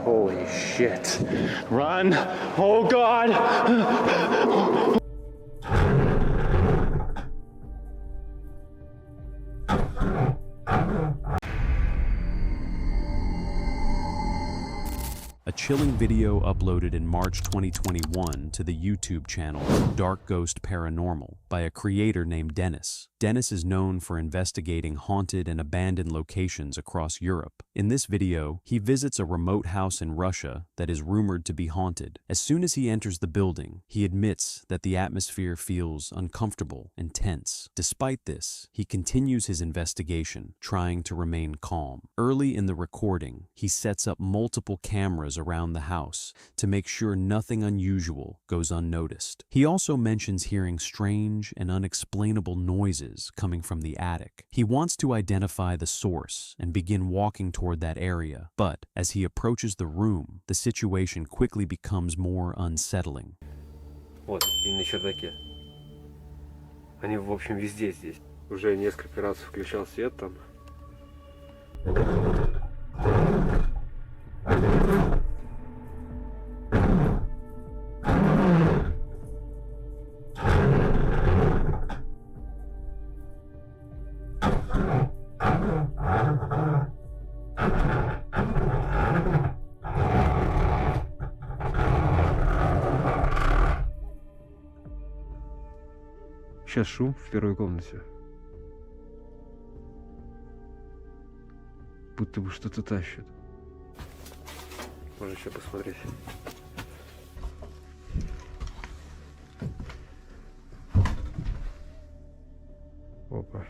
Holy shit. Run! Oh god! A chilling video uploaded in March 2021 to the YouTube channel Dark Ghost Paranormal by a creator named Dennis. Dennis is known for investigating haunted and abandoned locations across Europe. In this video, he visits a remote house in Russia that is rumored to be haunted. As soon as he enters the building, he admits that the atmosphere feels uncomfortable and tense. Despite this, he continues his investigation, trying to remain calm. Early in the recording, he sets up multiple cameras around the house to make sure nothing unusual goes unnoticed. He also mentions hearing strange and unexplainable noises coming from the attic. He wants to identify the source and begin walking toward that area, but as he approaches the room, the situation quickly becomes more unsettling. Вот, и на чердаке. Они, в общем, везде здесь. Уже несколько раз включал свет там. Сейчас шум в первой комнате. Будто бы что-то тащит. Можно еще посмотреть. Опа.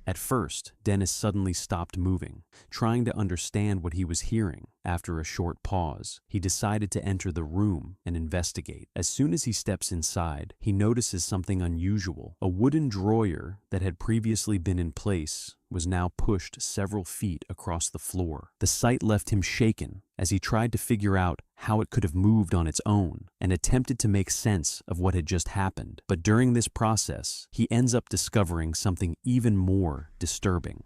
At first, Dennis suddenly stopped moving, trying to understand what he was hearing. After a short pause, he decided to enter the room and investigate. As soon as he steps inside, he notices something unusual. A wooden drawer that had previously been in place was now pushed several feet across the floor. The sight left him shaken as he tried to figure out how it could have moved on its own and attempted to make sense of what had just happened. But during this process, he ends up discovering something even more disturbing.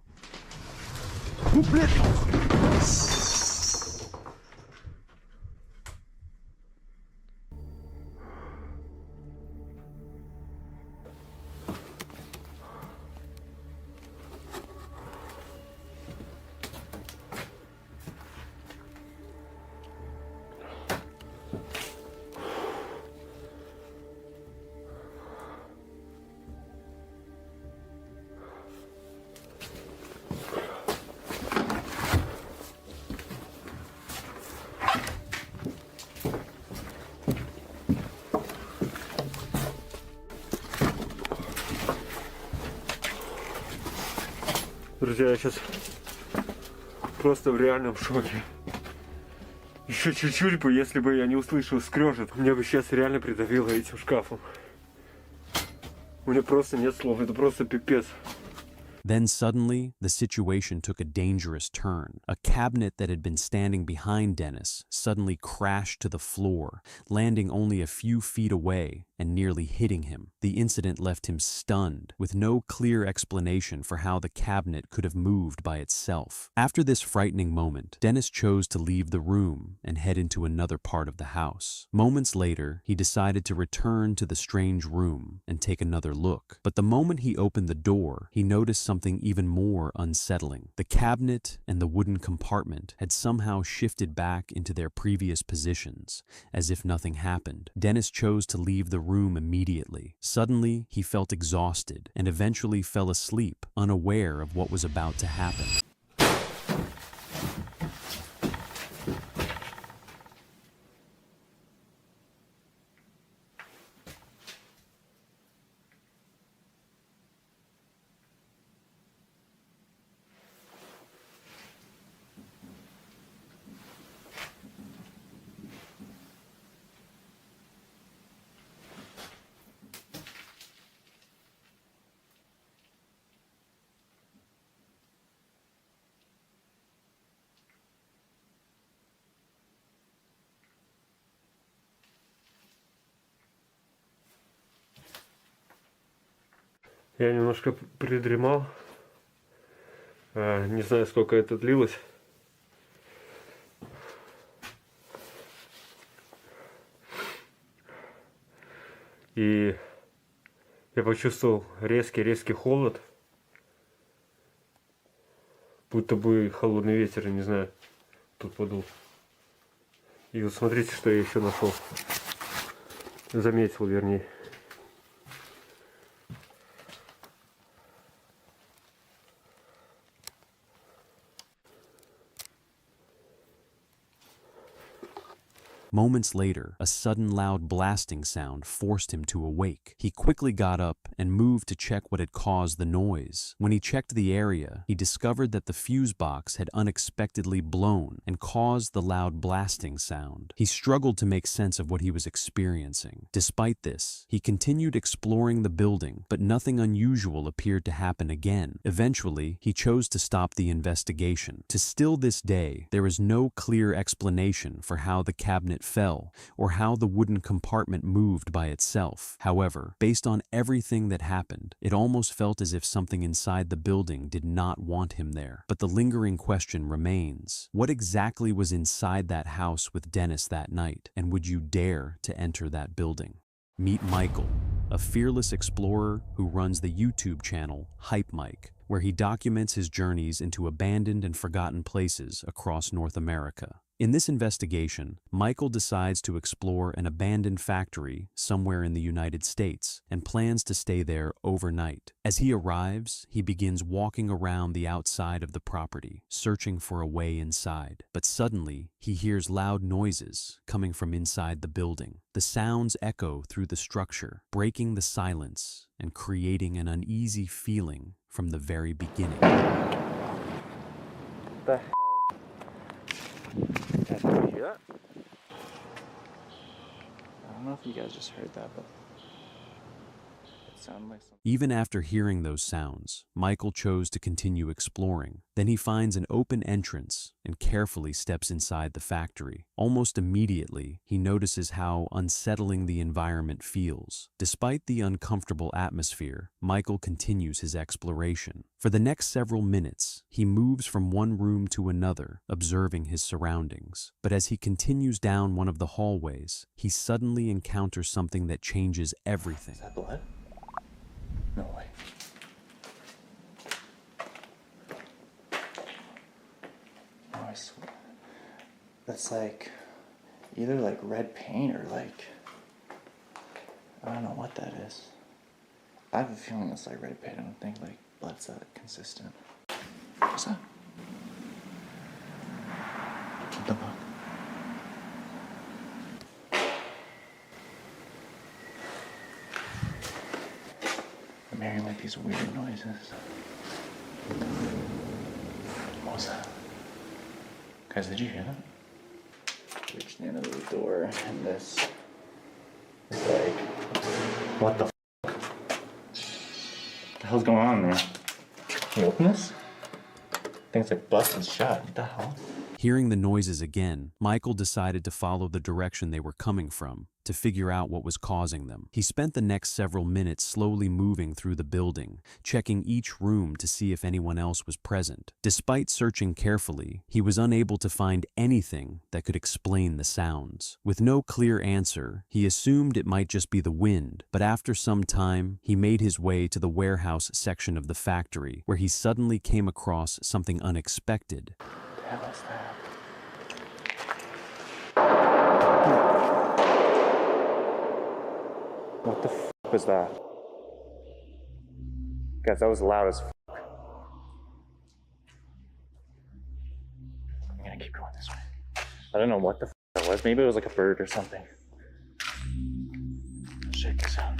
Друзья, я сейчас просто в реальном шоке. Еще чуть-чуть бы, если бы я не услышал скрежет, меня бы сейчас реально придавило этим шкафом. У меня просто нет слов, это просто пипец. Then suddenly, the situation took a dangerous turn. A cabinet that had been standing behind Dennis suddenly crashed to the floor, landing only a few feet away and nearly hitting him. The incident left him stunned, with no clear explanation for how the cabinet could have moved by itself. After this frightening moment, Dennis chose to leave the room and head into another part of the house. Moments later, he decided to return to the strange room and take another look. But the moment he opened the door, he noticed something even more unsettling. The cabinet and the wooden compartment had somehow shifted back into their previous positions, as if nothing happened. Dennis chose to leave the room immediately. Suddenly, he felt exhausted and eventually fell asleep, unaware of what was about to happen. Я немножко придремал. Не знаю, сколько это длилось. И я почувствовал резкий холод. Будто бы холодный ветер, не знаю, тут подул. И вот смотрите, что я еще нашел. Заметил, вернее. Moments later, a sudden loud blasting sound forced him to awake. He quickly got up and moved to check what had caused the noise. When he checked the area, he discovered that the fuse box had unexpectedly blown and caused the loud blasting sound. He struggled to make sense of what he was experiencing. Despite this, he continued exploring the building, but nothing unusual appeared to happen again. Eventually, he chose to stop the investigation. To still this day, there is no clear explanation for how the cabinet fell or how the wooden compartment moved by itself. However, based on everything that happened, it almost felt as if something inside the building did not want him there. But the lingering question remains: what exactly was inside that house with Dennis that night, and would you dare to enter that building? Meet Michael, a fearless explorer who runs the YouTube channel Hype Mike, where he documents his journeys into abandoned and forgotten places across North America. In this investigation, Michael decides to explore an abandoned factory somewhere in the United States and plans to stay there overnight. As he arrives, he begins walking around the outside of the property, searching for a way inside. But suddenly, he hears loud noises coming from inside the building. The sounds echo through the structure, breaking the silence and creating an uneasy feeling from the very beginning. The hell? Guys, did you hear that? I don't know if you guys just heard that, but it sounded like something. Even after hearing those sounds, Michael chose to continue exploring. Then he finds an open entrance and carefully steps inside the factory. Almost immediately, he notices how unsettling the environment feels. Despite the uncomfortable atmosphere, Michael continues his exploration. For the next several minutes, he moves from one room to another, observing his surroundings. But as he continues down one of the hallways, he suddenly encounters something that changes everything. Is that blood? No way. Oh, I swear. That's like either like red paint or like, I don't know what that is. I have a feeling it's like red paint. I don't think like blood's that consistent. What's that? What the fuck? I'm hearing like these weird noises. What was that? Guys, did you hear that? Reached the end of the door and this is like, what the hell's going on there? Can you open this? I think it's like busted shut. What the hell? Hearing the noises again, Michael decided to follow the direction they were coming from to figure out what was causing them. He spent the next several minutes slowly moving through the building, checking each room to see if anyone else was present. Despite searching carefully, he was unable to find anything that could explain the sounds. With no clear answer, he assumed it might just be the wind, but after some time, he made his way to the warehouse section of the factory, where he suddenly came across something unexpected. What the hell is that? What the f was that? Guys, that was loud as f. I'm gonna keep going this way. I don't know what the f that was. Maybe it was like a bird or something. Check this out.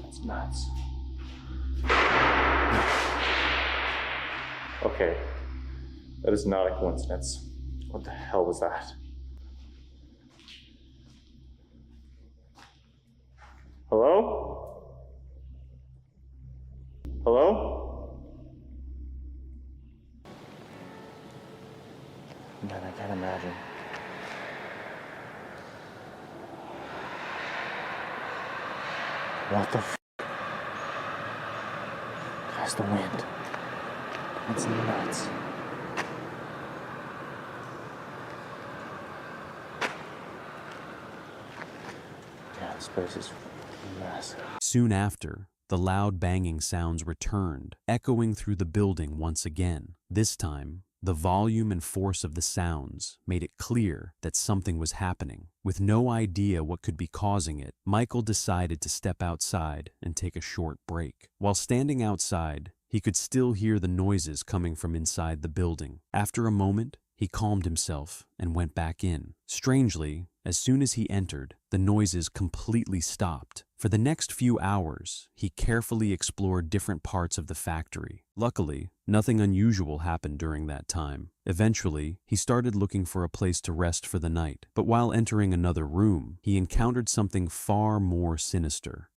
That's nuts. Okay. That is not a coincidence. What the hell was that? Hello? Hello? Man, I can't imagine. What the f? It's the wind. It's nuts. Yeah, this place is massive. Soon after, the loud banging sounds returned, echoing through the building once again. This time, the volume and force of the sounds made it clear that something was happening. With no idea what could be causing it, Michael decided to step outside and take a short break. While standing outside, he could still hear the noises coming from inside the building. After a moment, he calmed himself and went back in. Strangely, as soon as he entered, the noises completely stopped. For the next few hours, he carefully explored different parts of the factory. Luckily, nothing unusual happened during that time. Eventually, he started looking for a place to rest for the night. But while entering another room, he encountered something far more sinister.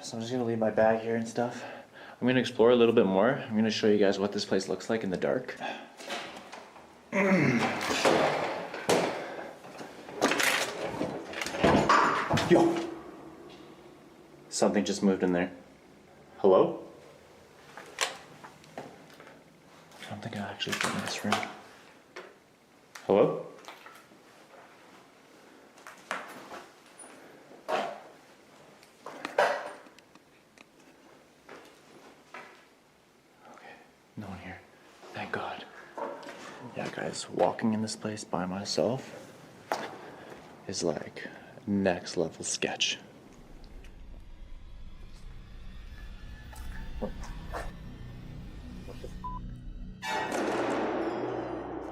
So I'm just gonna leave my bag here and stuff. I'm gonna explore a little bit more. I'm gonna show you guys what this place looks like in the dark. Yo! Something just moved in there. Hello? I don't think I'll actually fit in this room. Hello? Okay, no one here. Thank God. Yeah, guys, walking in this place by myself is like next level sketch.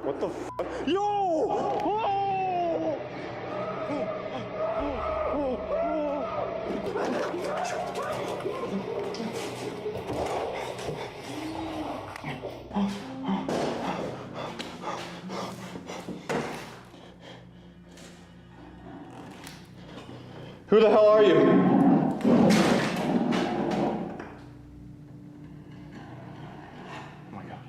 What the fuck? Yo! Oh! Who the hell are you? Oh my God.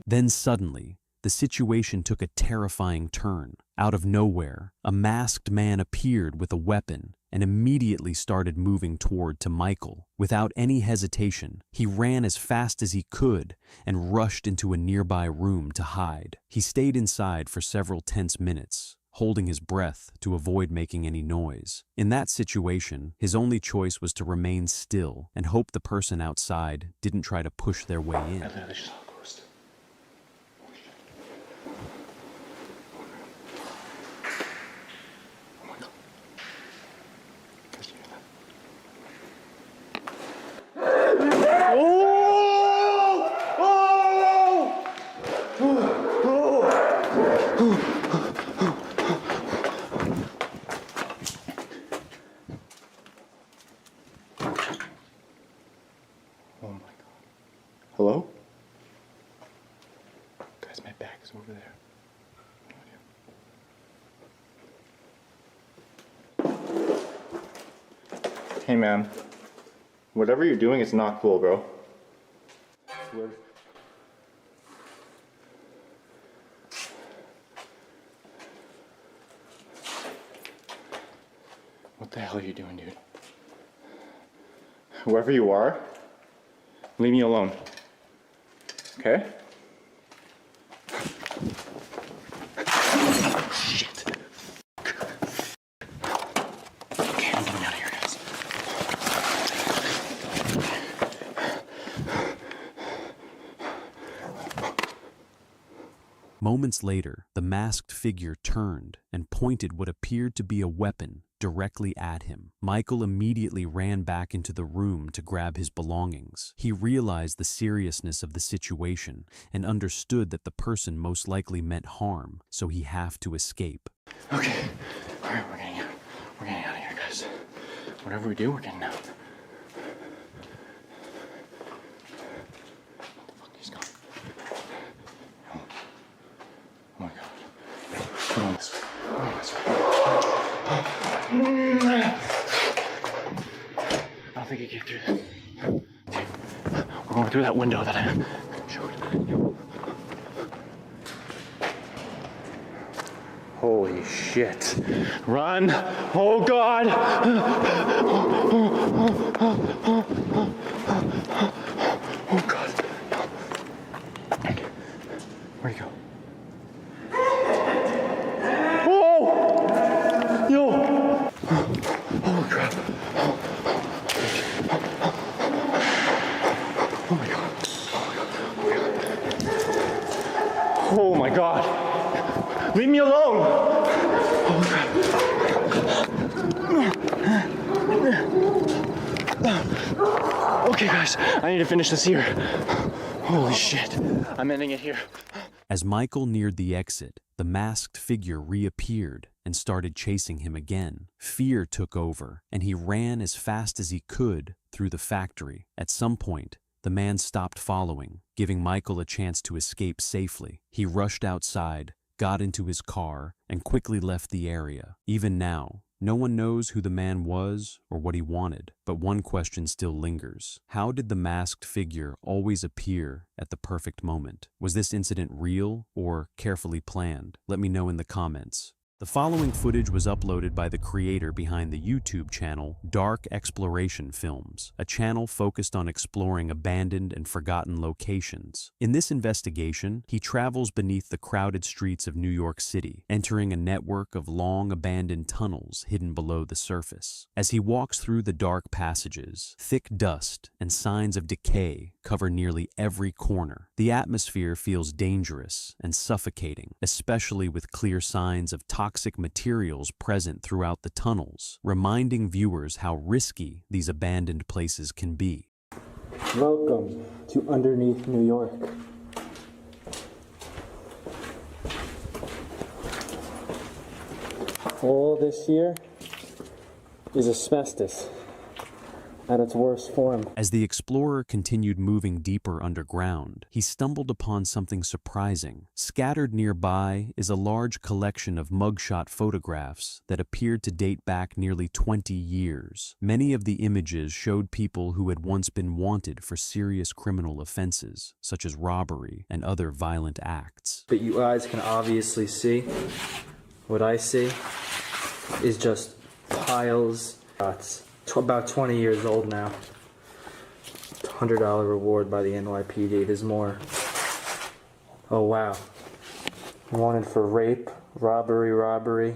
Then suddenly, the situation took a terrifying turn. Out of nowhere, a masked man appeared with a weapon and immediately started moving toward to Michael. Without any hesitation, he ran as fast as he could and rushed into a nearby room to hide. He stayed inside for several tense minutes, holding his breath to avoid making any noise. In that situation, his only choice was to remain still and hope the person outside didn't try to push their way in. Oh my God. Hello? Guys, my bag is over there. Hey man, whatever you're doing is not cool, bro. What the hell are you doing, dude? Whoever you are, leave me alone. Okay? Shit. Okay, I'm getting out of here, guys. Moments later, the masked figure turned and pointed what appeared to be a weapon directly at him. Michael immediately ran back into the room to grab his belongings. He realized the seriousness of the situation and understood that the person most likely meant harm, so he had to escape. Okay. Alright, we're getting out. We're getting out of here, guys. Whatever we do, we're getting out. What the fuck? He's gone. Oh my God. Come on this way. Come on this way. I don't think he came through this. We're going through that window that I showed. Holy shit. Run. Oh God. Oh God. Where'd he go? Oh! Yo! Oh crap. Oh my God. Oh my God. Leave me alone. Oh God. Okay guys, I need to finish this here. Holy shit. I'm ending it here. As Michael neared the exit, the masked figure reappeared and started chasing him again. Fear took over, and he ran as fast as he could through the factory. At some point, the man stopped following, giving Michael a chance to escape safely. He rushed outside, got into his car, and quickly left the area. Even now, no one knows who the man was or what he wanted, but one question still lingers. How did the masked figure always appear at the perfect moment? Was this incident real or carefully planned? Let me know in the comments. The following footage was uploaded by the creator behind the YouTube channel Dark Exploration Films, a channel focused on exploring abandoned and forgotten locations. In this investigation, he travels beneath the crowded streets of New York City, entering a network of long abandoned tunnels hidden below the surface. As he walks through the dark passages, thick dust and signs of decay cover nearly every corner. The atmosphere feels dangerous and suffocating, especially with clear signs of toxic materials present throughout the tunnels, reminding viewers how risky these abandoned places can be. Welcome to underneath New York. All this here is asbestos at its worst form. As the explorer continued moving deeper underground, he stumbled upon something surprising. Scattered nearby is a large collection of mugshot photographs that appeared to date back nearly 20 years. Many of the images showed people who had once been wanted for serious criminal offenses, such as robbery and other violent acts. But you guys can obviously see, what I see is just piles. It's about 20 years old now. $100 reward by the NYPD. There's more. Oh wow. Wanted for rape, robbery.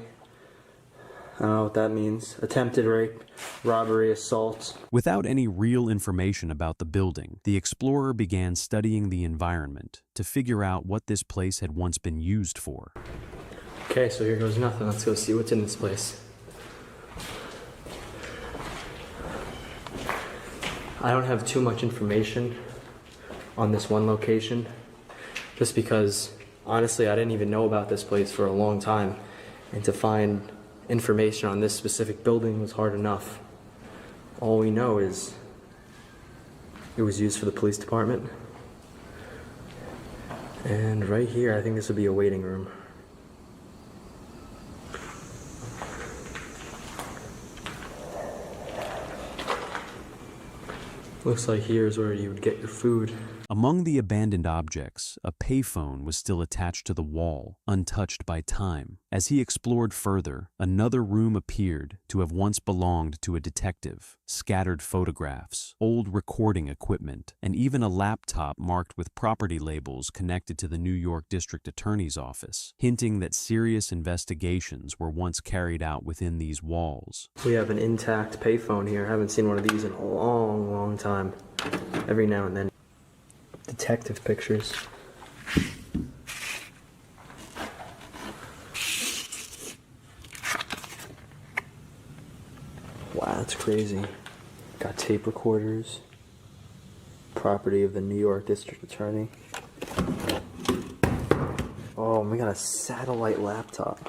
I don't know what that means. Attempted rape, robbery, assault. Without any real information about the building, the explorer began studying the environment to figure out what this place had once been used for. Okay, so here goes nothing. Let's go see what's in this place. I don't have too much information on this one location, just because, honestly, I didn't even know about this place for a long time, and to find information on this specific building was hard enough. All we know is it was used for the police department, and right here, I think this would be a waiting room. Looks like here's where you would get your food. Among the abandoned objects, a payphone was still attached to the wall, untouched by time. As he explored further, another room appeared to have once belonged to a detective. Scattered photographs, old recording equipment, and even a laptop marked with property labels connected to the New York District Attorney's Office, hinting that serious investigations were once carried out within these walls. We have an intact payphone here. I haven't seen one of these in a long time. Every now and then. Detective pictures. Wow, that's crazy. Got tape recorders. Property of the New York District Attorney. Oh, we got a satellite laptop.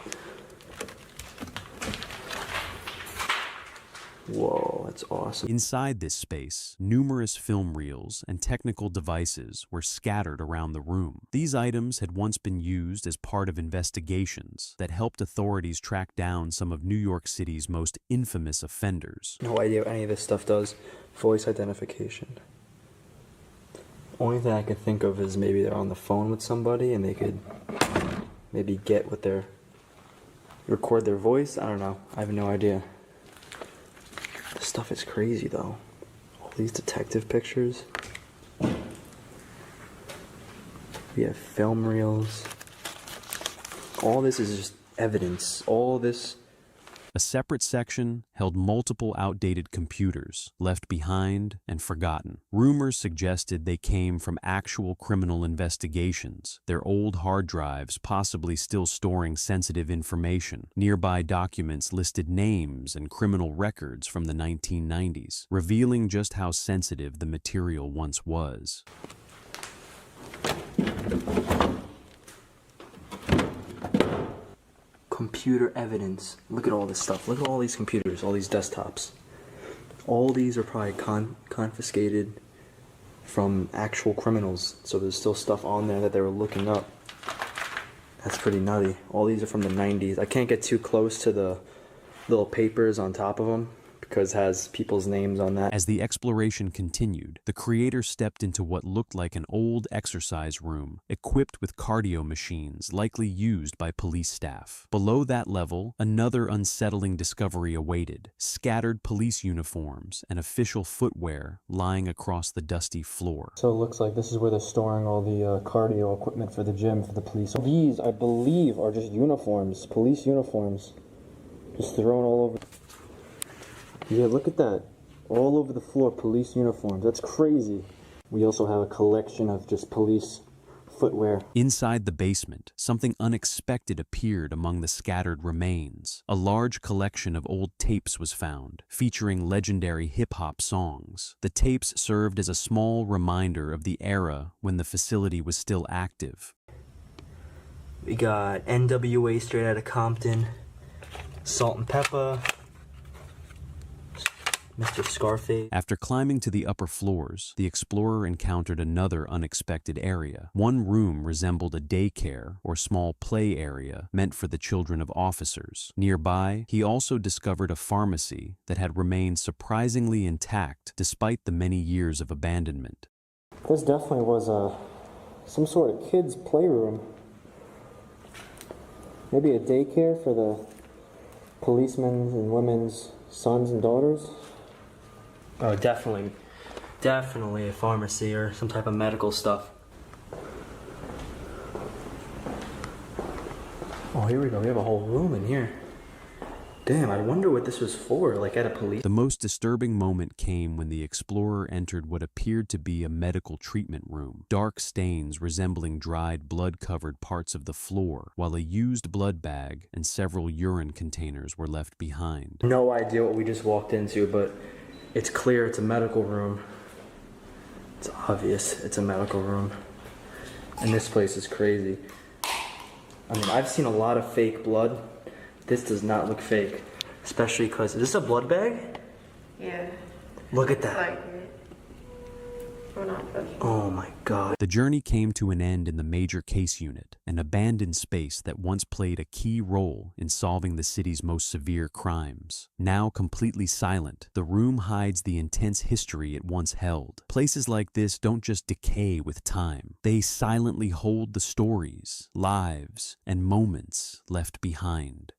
Whoa, that's awesome. Inside this space, numerous film reels and technical devices were scattered around the room. These items had once been used as part of investigations that helped authorities track down some of New York City's most infamous offenders. No idea what any of this stuff does. Voice identification. Only thing I could think of is maybe they're on the phone with somebody and they could maybe get what they're record their voice. I don't know. I have no idea. This stuff is crazy though. All these detective pictures. We have film reels. All this is just evidence. All this. A separate section held multiple outdated computers left behind and forgotten. Rumors suggested they came from actual criminal investigations, their old hard drives possibly still storing sensitive information. Nearby documents listed names and criminal records from the 1990s, revealing just how sensitive the material once was. Computer evidence. Look at all this stuff. Look at all these computers, all these desktops. All these are probably confiscated from actual criminals. So there's still stuff on there that they were looking up. That's pretty nutty. All these are from the 90s. I can't get too close to the little papers on top of them because it has people's names on that. As the exploration continued, the creator stepped into what looked like an old exercise room, equipped with cardio machines likely used by police staff. Below that level, another unsettling discovery awaited: scattered police uniforms and official footwear lying across the dusty floor. So it looks like this is where they're storing all the cardio equipment for the gym, for the police. These, I believe, are just uniforms, police uniforms, just thrown all over. Yeah, look at that. All over the floor, police uniforms. That's crazy. We also have a collection of just police footwear. Inside the basement, something unexpected appeared among the scattered remains. A large collection of old tapes was found, featuring legendary hip-hop songs. The tapes served as a small reminder of the era when the facility was still active. We got NWA straight out of Compton, Salt and Pepper, Mr. Scarface. After climbing to the upper floors, the explorer encountered another unexpected area. One room resembled a daycare or small play area meant for the children of officers. Nearby, he also discovered a pharmacy that had remained surprisingly intact despite the many years of abandonment. This definitely was some sort of kids' playroom. Maybe a daycare for the policemen's and women's sons and daughters. Oh, definitely a pharmacy or some type of medical stuff. Oh, here we go. We have a whole room in here. Damn, I wonder what this was for, like at a police... The most disturbing moment came when the explorer entered what appeared to be a medical treatment room. Dark stains resembling dried blood-covered parts of the floor, while a used blood bag and several urine containers were left behind. No idea what we just walked into, but it's clear it's a medical room. It's obvious it's a medical room. And this place is crazy. I mean, I've seen a lot of fake blood. This does not look fake, especially because, is this a blood bag? Yeah. Look at that. Like we're not professional. Oh my God. The journey came to an end in the major case unit, an abandoned space that once played a key role in solving the city's most severe crimes. Now completely silent, the room hides the intense history it once held. Places like this don't just decay with time. They silently hold the stories, lives, and moments left behind.